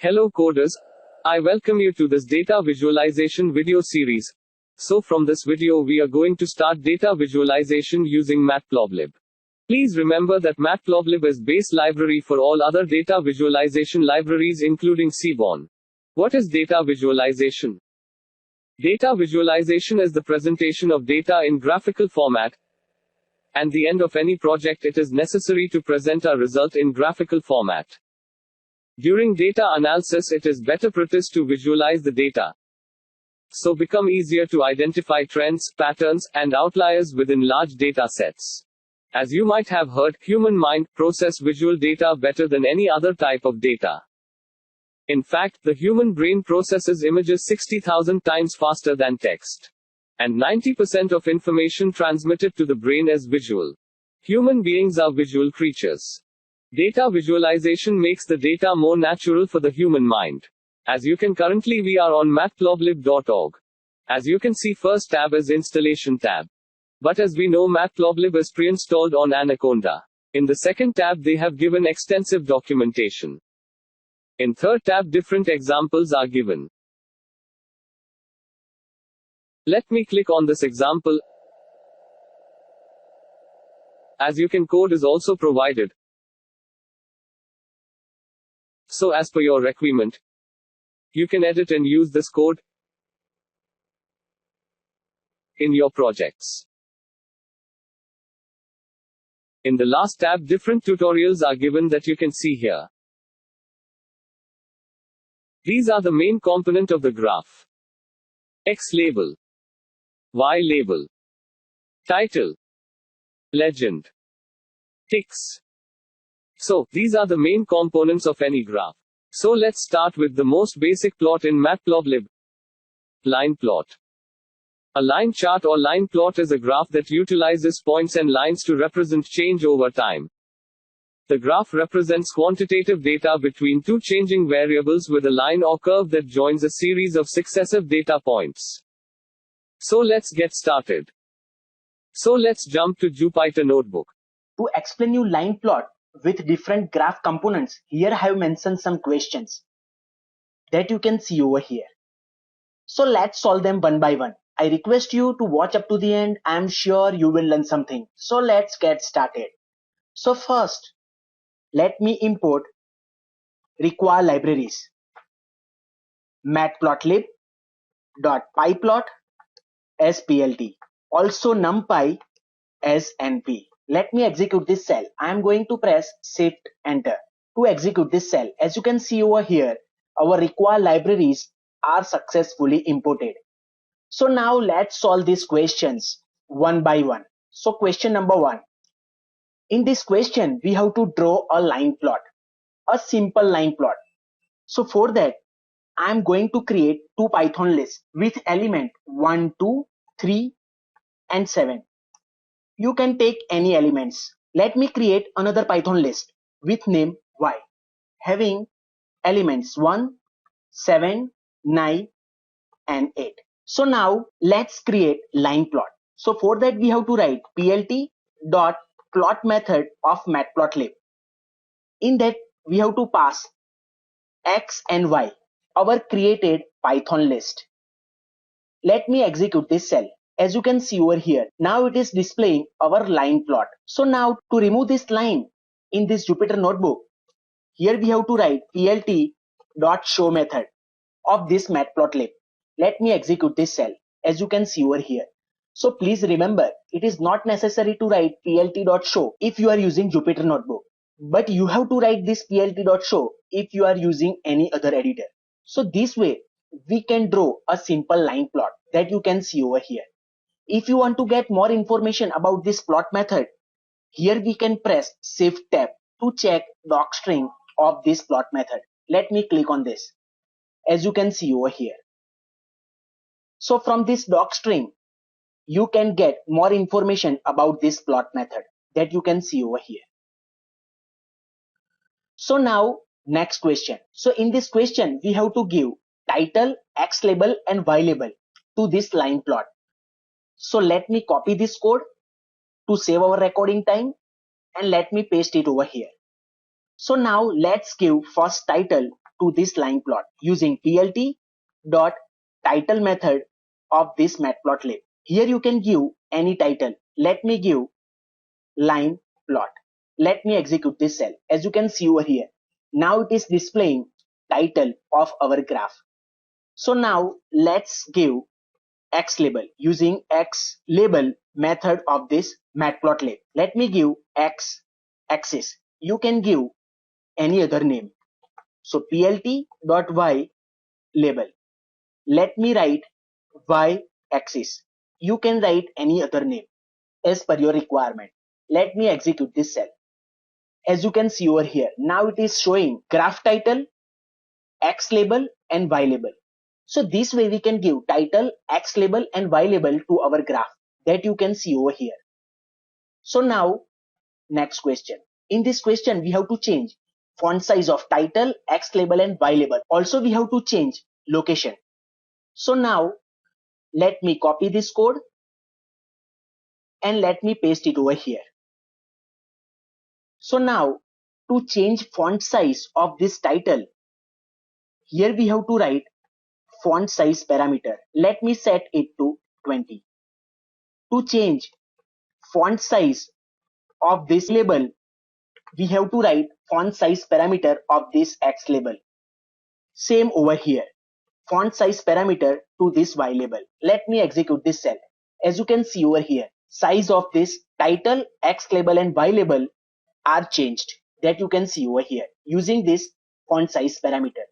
Hello coders, I welcome you to this data visualization video series. So from this video we are going to start data visualization using Matplotlib. Please remember that Matplotlib is base library for all other data visualization libraries including Seaborn. What is data visualization? Data visualization is the presentation of data in graphical format. At the end of any project it is necessary to present a result in graphical format. During data analysis it is better practice to visualize the data. So become easier to identify trends, patterns, and outliers within large data sets. As you might have heard, human mind process visual data better than any other type of data. In fact, the human brain processes images 60,000 times faster than text. And 90% of information transmitted to the brain is visual. Human beings are visual creatures. Data visualization makes the data more natural for the human mind. As you can currently we are on matplotlib.org. As you can see, first tab is installation tab. But as we know, Matplotlib is pre-installed on Anaconda. In the second tab they have given extensive documentation. In third tab different examples are given. Let me click on this example. As you can, code is also provided. So as per your requirement, you can edit and use this code in your projects. In the last tab different tutorials are given that you can see here. These are the main component of the graph. X label, Y label, title, legend, ticks. So, these are the main components of any graph. So let's start with the most basic plot in Matplotlib. Line plot. A line chart or line plot is a graph that utilizes points and lines to represent change over time. The graph represents quantitative data between two changing variables with a line or curve that joins a series of successive data points. So let's get started. So let's jump to Jupyter Notebook. To explain you line plot with different graph components, here I have mentioned some questions that you can see over here. So let's solve them one by one. I request you to watch up to the end. I am sure you will learn something. So let's get started. So first, let me import require libraries. Matplotlib.pyplot as PLT. Also numpy as NP. Let me execute this cell. I am going to press Shift Enter to execute this cell. As you can see over here, our required libraries are successfully imported. So now let's solve these questions one by one. So question number 1. In this question, we have to draw a line plot, a simple line plot. So for that, I am going to create two Python lists with element 1, 2, 3, and 7. You can take any elements. Let me create another Python list with name y, having elements 1, 7, 9, and 8. So now let's create line plot. So for that we have to write plt.plot method of matplotlib. In that we have to pass x and y, our created Python list. Let me execute this cell. As you can see over here, now it is displaying our line plot. So now to remove this line in this Jupyter Notebook, here we have to write plt.show method of this matplotlib. Let me execute this cell. As you can see over here. So please remember, it is not necessary to write plt.show if you are using Jupyter Notebook. But you have to write this plt.show if you are using any other editor. So this way, we can draw a simple line plot that you can see over here. If you want to get more information about this plot method, here we can press Shift tab to check docstring of this plot method. Let me click on this. As you can see over here. So from this docstring, you can get more information about this plot method that you can see over here. So now next question. So in this question, we have to give title, X label, and Y label to this line plot. So let me copy this code to save our recording time and let me paste it over here. So now let's give first title to this line plot using plt dot title method of this matplotlib. Here you can give any title. Let me give line plot. Let me execute this cell. As you can see over here, now it is displaying title of our graph. So now let's give X label using X label method of this matplotlib. Let me give X axis. You can give any other name. So plt.y label. Let me write Y axis. You can write any other name as per your requirement. Let me execute this cell. As you can see over here, now it is showing graph title, X label and Y label. So this way we can give title, X label and Y label to our graph that you can see over here. So now next question. In this question we have to change font size of title, X label and Y label. Also we have to change location. So now let me copy this code and let me paste it over here. So now to change font size of this title, here we have to write font size parameter. Let me set it to 20. To change font size of this label, we have to write font size parameter of this X label. Same over here, font size parameter to this Y label. Let me execute this cell. As you can see over here, size of this title, X label and Y label are changed that you can see over here using this font size parameter.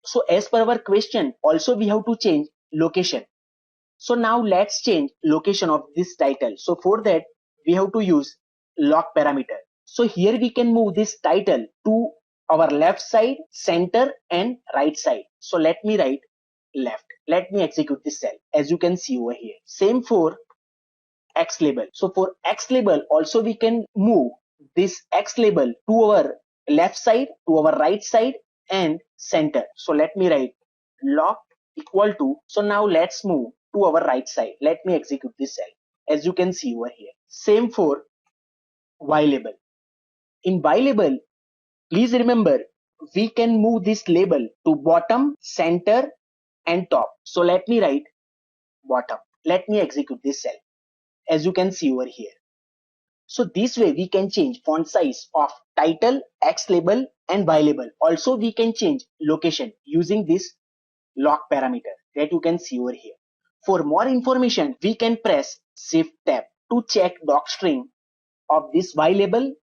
So as per our question, also we have to change location. So now let's change location of this title. So for that we have to use lock parameter. So here we can move this title to our left side, center and right side. So let me write left. Let me execute this cell. As you can see over here, same for X label. So for X label also we can move this X label to our left side, to our right side and center. So let me write lock equal to, so now let's move to our right side. Let me execute this cell. As you can see over here, same for Y label. In Y label, please remember we can move this label to bottom, center and top. So let me write bottom. Let me execute this cell. As you can see over here. So this way we can change font size of title, X label and Y label. Also we can change location using this lock parameter that you can see over here. For more information, we can press Shift tab to check docstring of this Y label,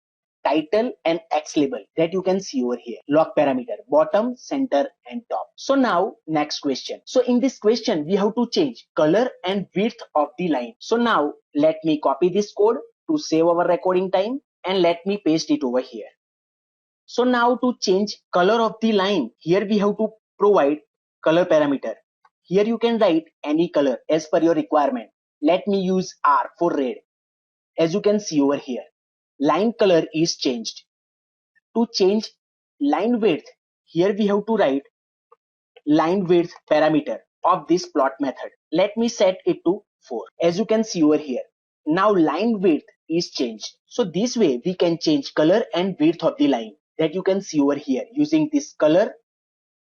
title and X label that you can see over here. Lock parameter, bottom, center and top. So now next question. So in this question, we have to change color and width of the line. So now let me copy this code to save our recording time and let me paste it over here. So now to change color of the line, here we have to provide color parameter. Here you can write any color as per your requirement. Let me use R for red. As you can see over here, line color is changed. To change line width, here we have to write line width parameter of this plot method. Let me set it to 4. As you can see over here, now line width is changed. So this way we can change color and width of the line that you can see over here using this color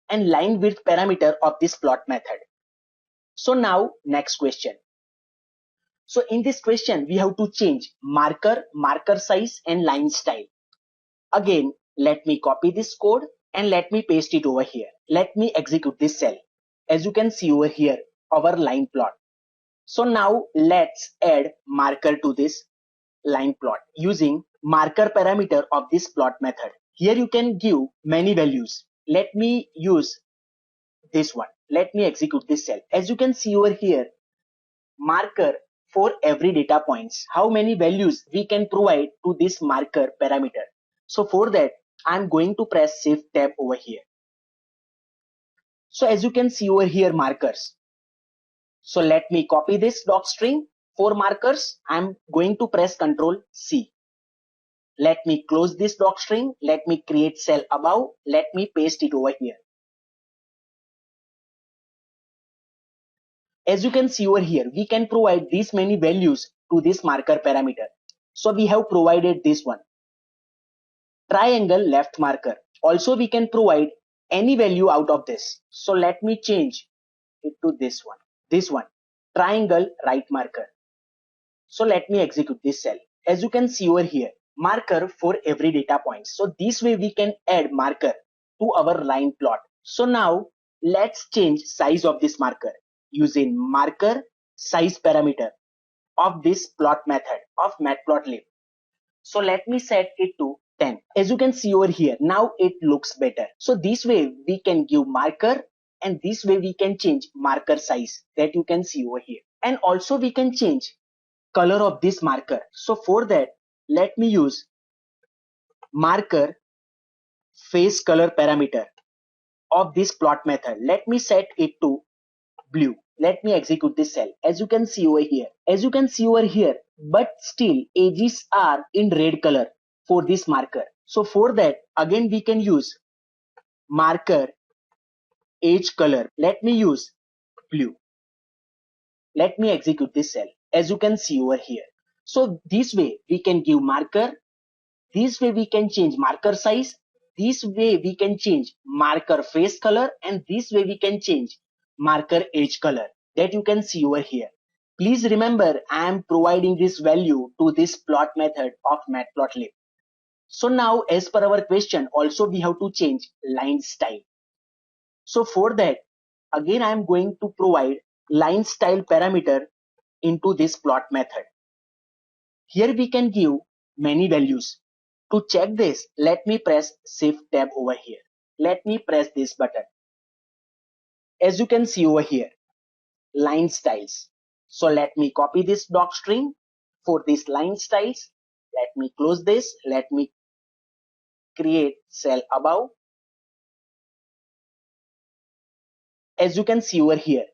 and line width parameter of this plot method. So now next question. So in this question, we have to change marker, marker size and line style. Again, let me copy this code and let me paste it over here. Let me execute this cell. As you can see over here, our line plot. So now let's add marker to this line plot using marker parameter of this plot method. Here you can give many values. Let me use this one. Let me execute this cell. As you can see over here, marker for every data points, how many values we can provide to this marker parameter. So for that, I'm going to press Shift tab over here. So as you can see over here, markers. So let me copy this docstring for markers. I'm going to press Ctrl C. Let me close this docstring. Let me create cell above. Let me paste it over here. As you can see over here, we can provide these many values to this marker parameter. So we have provided this one. Triangle left marker. Also we can provide any value out of this. So let me change it to this one, triangle right marker. So let me execute this cell. As you can see over here, marker for every data point. So this way we can add marker to our line plot. So now let's change size of this marker using marker size parameter of this plot method of matplotlib. So let me set it to 10. As you can see over here, now it looks better. So this way we can give marker, and this way we can change marker size that you can see over here. And also we can change color of this marker. So for that, let me use marker face color parameter of this plot method. Let me set it to blue. Let me execute this cell. As you can see over here, but still edges are in red color for this marker. So for that, again we can use marker edge color. Let me use blue. Let me execute this cell. As you can see over here. So this way we can give marker. This way we can change marker size. This way we can change marker face color, and this way we can change marker edge color that you can see over here. Please remember, I am providing this value to this plot method of matplotlib. So now as per our question, also we have to change line style. So for that, again I am going to provide line style parameter into this plot method. Here we can give many values. To check this, let me press Shift tab over here. Let me press this button. As you can see over here, line styles. So let me copy this doc string for this line styles. Let me close this. Let me create cell above. As you can see over here,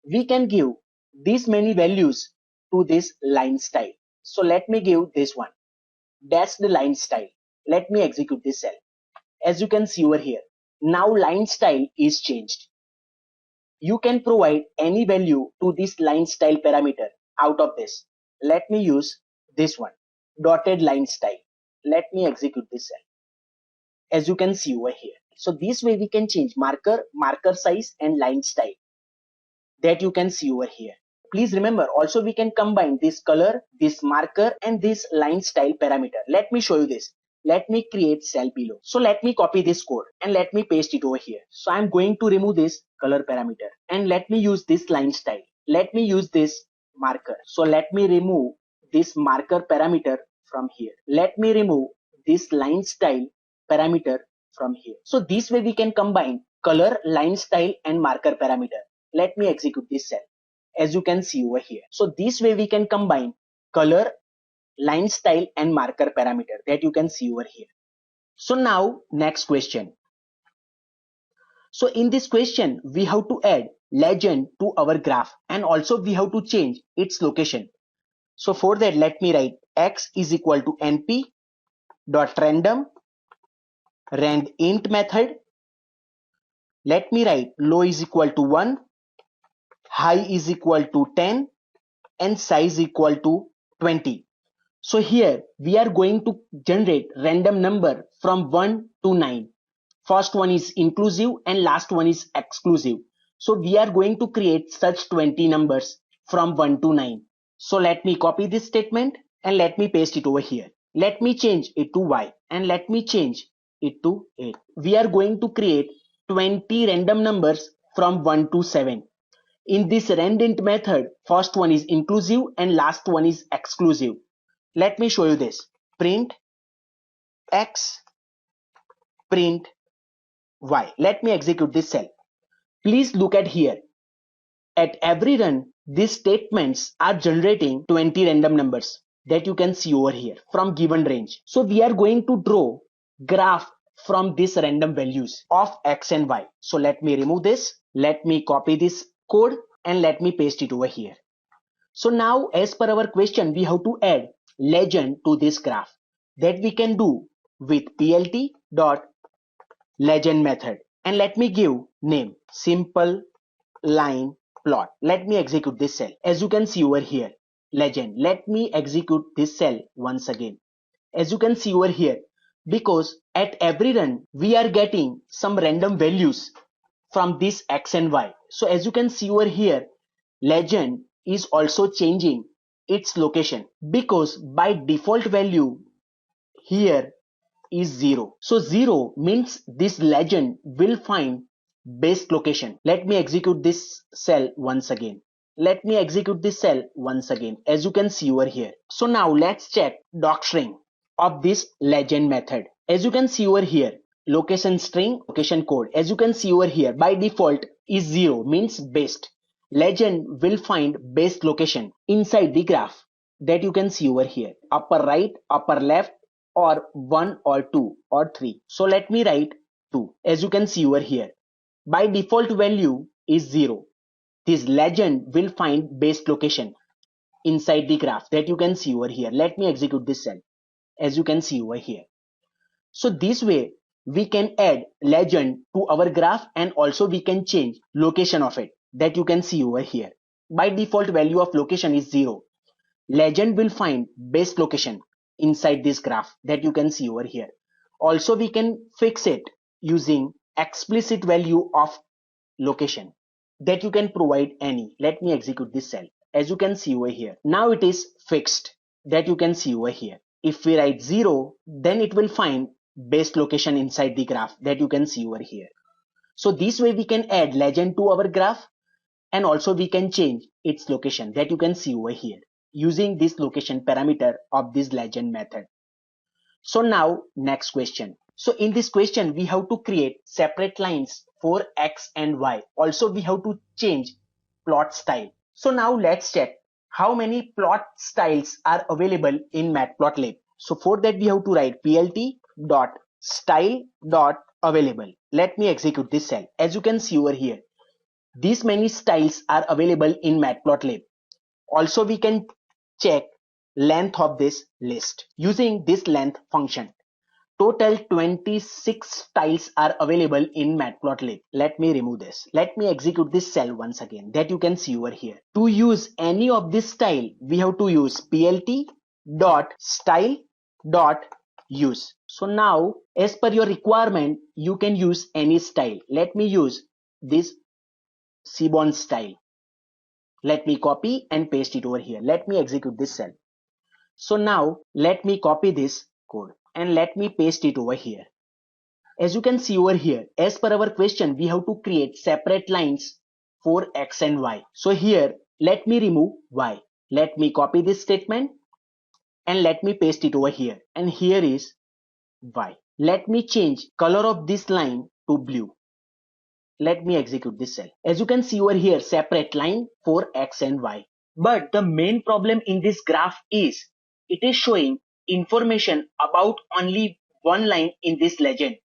we can give these many values to this line style. So let me give this one. That's the line style. Let me execute this cell. As you can see over here, now line style is changed. You can provide any value to this line style parameter out of this. Let me use this one, dotted line style. Let me execute this cell. As you can see over here. So this way we can change marker, marker size, and line style that you can see over here. Please remember, also we can combine this color, this marker, and this line style parameter. Let me show you this. Let me create cell below. So let me copy this code and let me paste it over here. So I'm going to remove this color parameter and let me use this line style. Let me use this marker. So let me remove this marker parameter from here. Let me remove this line style parameter from here. So this way we can combine color, line style, and marker parameter. Let me execute this cell. As you can see over here. So this way we can combine color, line style, and marker parameter that you can see over here. So now next question. So in this question, we have to add legend to our graph, and also we have to change its location. So for that, let me write x is equal to np dot random rand int method. Let me write low is equal to 1, high is equal to 10, and size equal to 20. So here we are going to generate random number from 1 to 9. First one is inclusive and last one is exclusive. So we are going to create such 20 numbers from 1 to 9. So let me copy this statement and let me paste it over here. Let me change it to y and let me change it to 8. We are going to create 20 random numbers from 1 to 7. In this randint method, first one is inclusive and last one is exclusive. Let me show you this. Print x, print y. Let me execute this cell. Please look at here. At every run, these statements are generating 20 random numbers that you can see over here from given range. So we are going to draw graph from these random values of x and y. So let me remove this. Let me copy this code and let me paste it over here. So now as per our question, we have to add legend to this graph. That we can do with plt dot legend method. And let me give name simple line plot. Let me execute this cell. As you can see over here, legend. Let me execute this cell once again. As you can see over here, because at every run we are getting some random values from this X and Y. So as you can see over here, legend is also changing its location because by default value here is 0. So 0 means this legend will find best location. Let me execute this cell once again. Let me execute this cell once again, as you can see over here. So now let's check docstring of this legend method. As you can see over here, location string, location code. As you can see over here, by default is 0 means best. Legend will find best location inside the graph that you can see over here. Upper right, upper left, or 1 or 2 or 3. So let me write 2. As you can see over here, by default value is 0. This legend will find best location inside the graph that you can see over here. Let me execute this cell as you can see over here. So this way we can add legend to our graph and also we can change location of it that you can see over here. By default value of location is 0. Legend will find best location inside this graph that you can see over here. Also we can fix it using explicit value of location that you can provide any. Let me execute this cell as you can see over here. Now it is fixed that you can see over here. If we write 0, then it will find best location inside the graph that you can see over here. So this way we can add legend to our graph and also we can change its location that you can see over here using this location parameter of this legend method. So now next question. So in this question we have to create separate lines for X and Y. Also we have to change plot style. So now let's check how many plot styles are available in Matplotlib. So for that we have to write plt.style.available. Let me execute this cell. As you can see over here, these many styles are available in Matplotlib. Also we can check length of this list using this length function. Total 26 styles are available in Matplotlib. Let me remove this. Let me execute this cell once again that you can see over here. To use any of this style, we have to use plt.style.use. So now as per your requirement, you can use any style. Let me use this Seaborn style. Let me copy and paste it over here. Let me execute this cell. So now let me copy this code and let me paste it over here. As you can see over here, as per our question, we have to create separate lines for X and Y. So here, let me remove Y. Let me copy this statement and let me paste it over here. And here is Y. Let me change color of this line to blue. Let me execute this cell. As you can see over here, separate line for X and Y. But the main problem in this graph is it is showing information about only one line in this legend.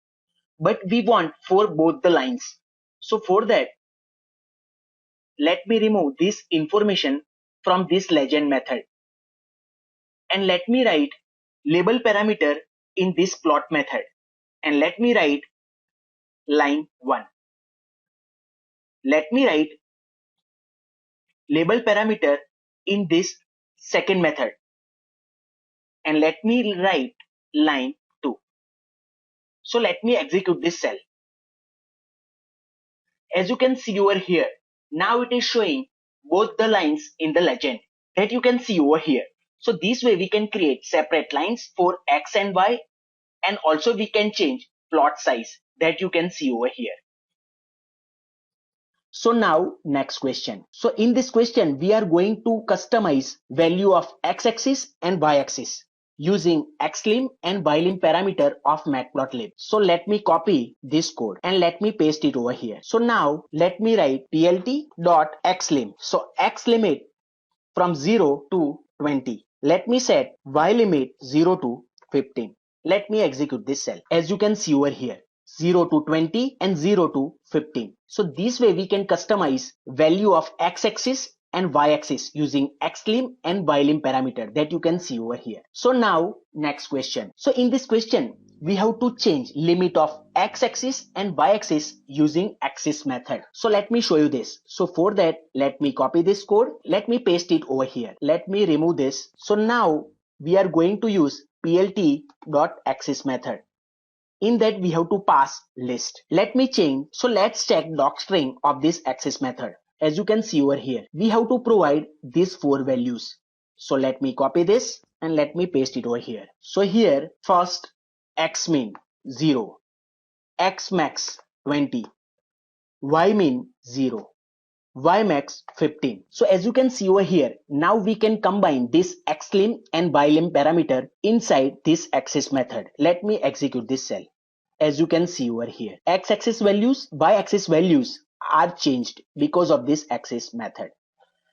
But we want for both the lines. So for that, let me remove this information from this legend method. And let me write label parameter in this plot method. And let me write line 1. Let me write label parameter in this second method. And let me write line 2. So let me execute this cell. As you can see over here, now it is showing both the lines in the legend that you can see over here. So this way we can create separate lines for X and Y, and also we can change plot size that you can see over here. So now next question. So in this question we are going to customize value of x-axis and y-axis using xlim and ylim parameter of Matplotlib. So let me copy this code and let me paste it over here. So now let me write plt.xlim. So x limit from 0 to 20. Let me set y limit 0 to 15. Let me execute this cell. As you can see over here, 0 to 20 and 0 to 15. So this way we can customize value of x-axis and y-axis using xlim and ylim parameter that you can see over here. So now next question. So in this question we have to change limit of x-axis and y-axis using axis method. So let me show you this. So for that, let me copy this code. Let me paste it over here. Let me remove this. So now we are going to use plt.axis method. In that we have to pass list. Let me change. So let's check docstring of this access method. As you can see over here, we have to provide these 4 values. So let me copy this and let me paste it over here. So here first xmin 0, xmax 20, ymin 0, ymax 15. So as you can see over here, now we can combine this xlim and ylim parameter inside this access method. Let me execute this cell. As you can see over here, x-axis values, y-axis values are changed because of this access method.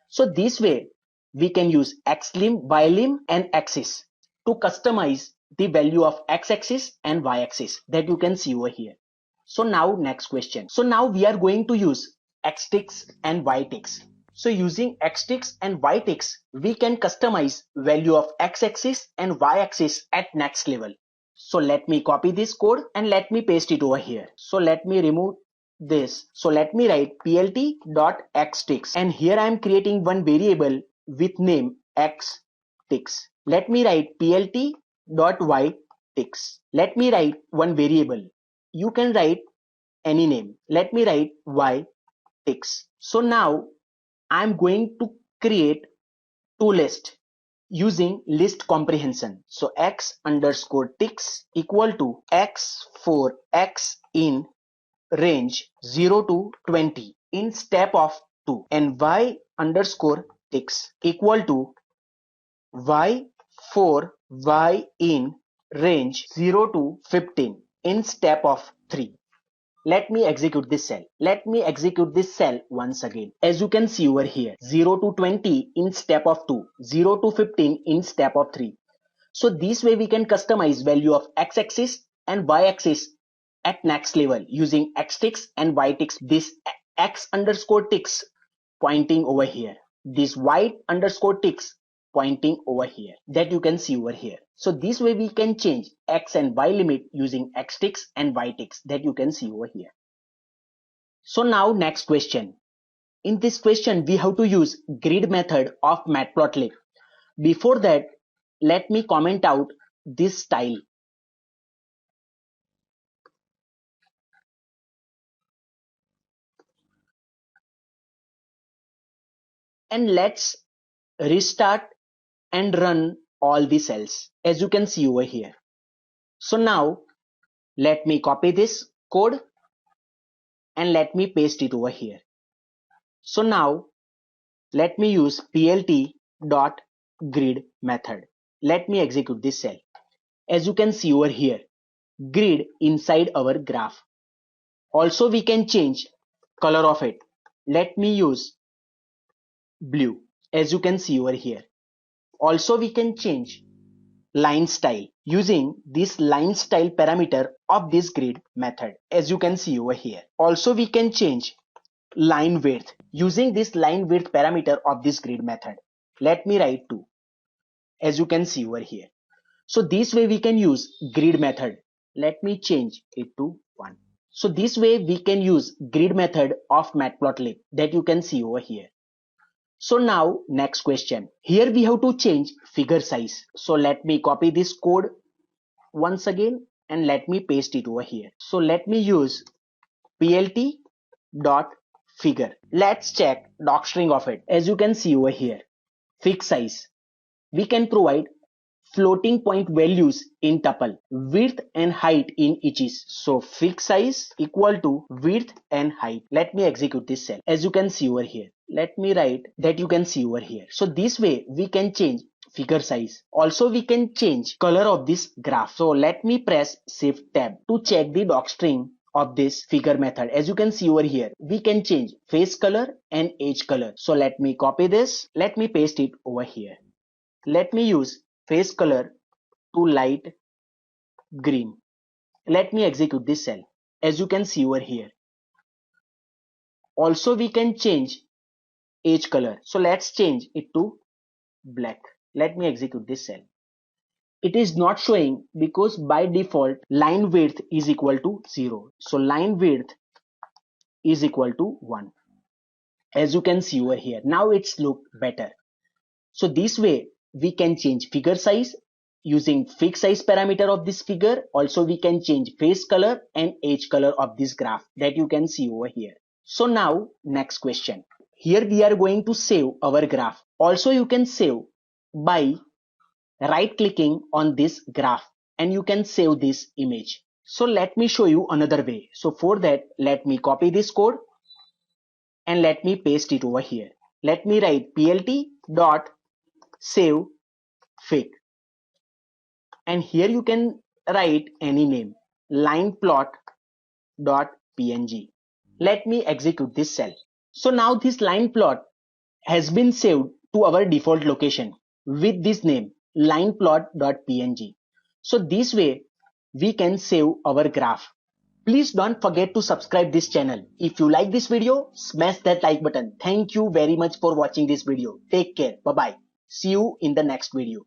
So this way we can use xlim, ylim and axis to customize the value of x-axis and y-axis that you can see over here. So now next question. So now we are going to use xticks and yticks. So using xticks and yticks, we can customize value of x-axis and y-axis at next level. So let me copy this code and let me paste it over here. So let me remove this. So let me write plt.xticks, and here I am creating one variable with name xticks. Let me write plt.yticks. Let me write one variable. You can write any name. Let me write yticks. So now I am going to create two lists using list comprehension. So x underscore ticks equal to x for x in range 0 to 20 in step of 2, and y underscore ticks equal to y for y in range 0 to 15 in step of 3. Let me execute this cell. Let me execute this cell once again. As you can see over here, 0 to 20 in step of 2, 0 to 15 in step of 3. So this way we can customize value of x-axis and y-axis at next level using xticks and yticks. This x underscore ticks pointing over here, this y underscore ticks pointing over here, that you can see over here. So this way we can change x and y limit using xticks and yticks that you can see over here. So now next question. In this question we have to use grid method of matplotlib. Before that, let me comment out this style. And let's restart and run all the cells as you can see over here. So now let me copy this code and let me paste it over here. So now let me use plt.grid method. Let me execute this cell. As you can see over here, grid inside our graph. Also we can change color of it. Let me use blue as you can see over here. Also we can change line style using this line style parameter of this grid method as you can see over here. Also we can change line width using this line width parameter of this grid method. Let me write 2 as you can see over here. So this way we can use grid method. Let me change it to 1. So this way we can use grid method of matplotlib that you can see over here. So now next question. Here we have to change figure size. So let me copy this code once again and let me paste it over here. So let me use plt.figure. Let's check docstring of it. As you can see over here, fig size. We can provide floating point values in tuple, width and height in eaches. So fig size equal to width and height. Let me execute this cell. As you can see over here, let me write that you can see over here. So this way we can change figure size. Also we can change color of this graph. So let me press shift tab to check the docstring of this figure method. As you can see over here, we can change face color and edge color. So let me copy this. Let me paste it over here. Let me use face color to light green. Let me execute this cell. As you can see over here. Also we can change edge color. So let's change it to black. Let me execute this cell. It is not showing because by default line width is equal to 0. So line width is equal to 1. As you can see over here. Now it's look better. So this way we can change figure size using fixed size parameter of this figure. Also, we can change face color and edge color of this graph that you can see over here. So now next question. Here we are going to save our graph. Also, you can save by right clicking on this graph and you can save this image. So let me show you another way. So for that, let me copy this code and let me paste it over here. Let me write plt dot save fig, and here you can write any name, lineplot.png. Let me execute this cell. So now this line plot has been saved to our default location with this name, lineplot.png. So this way we can save our graph. Please don't forget to subscribe this channel. If you like this video, smash that like button. Thank you very much for watching this video. Take care. Bye bye. See you in the next video.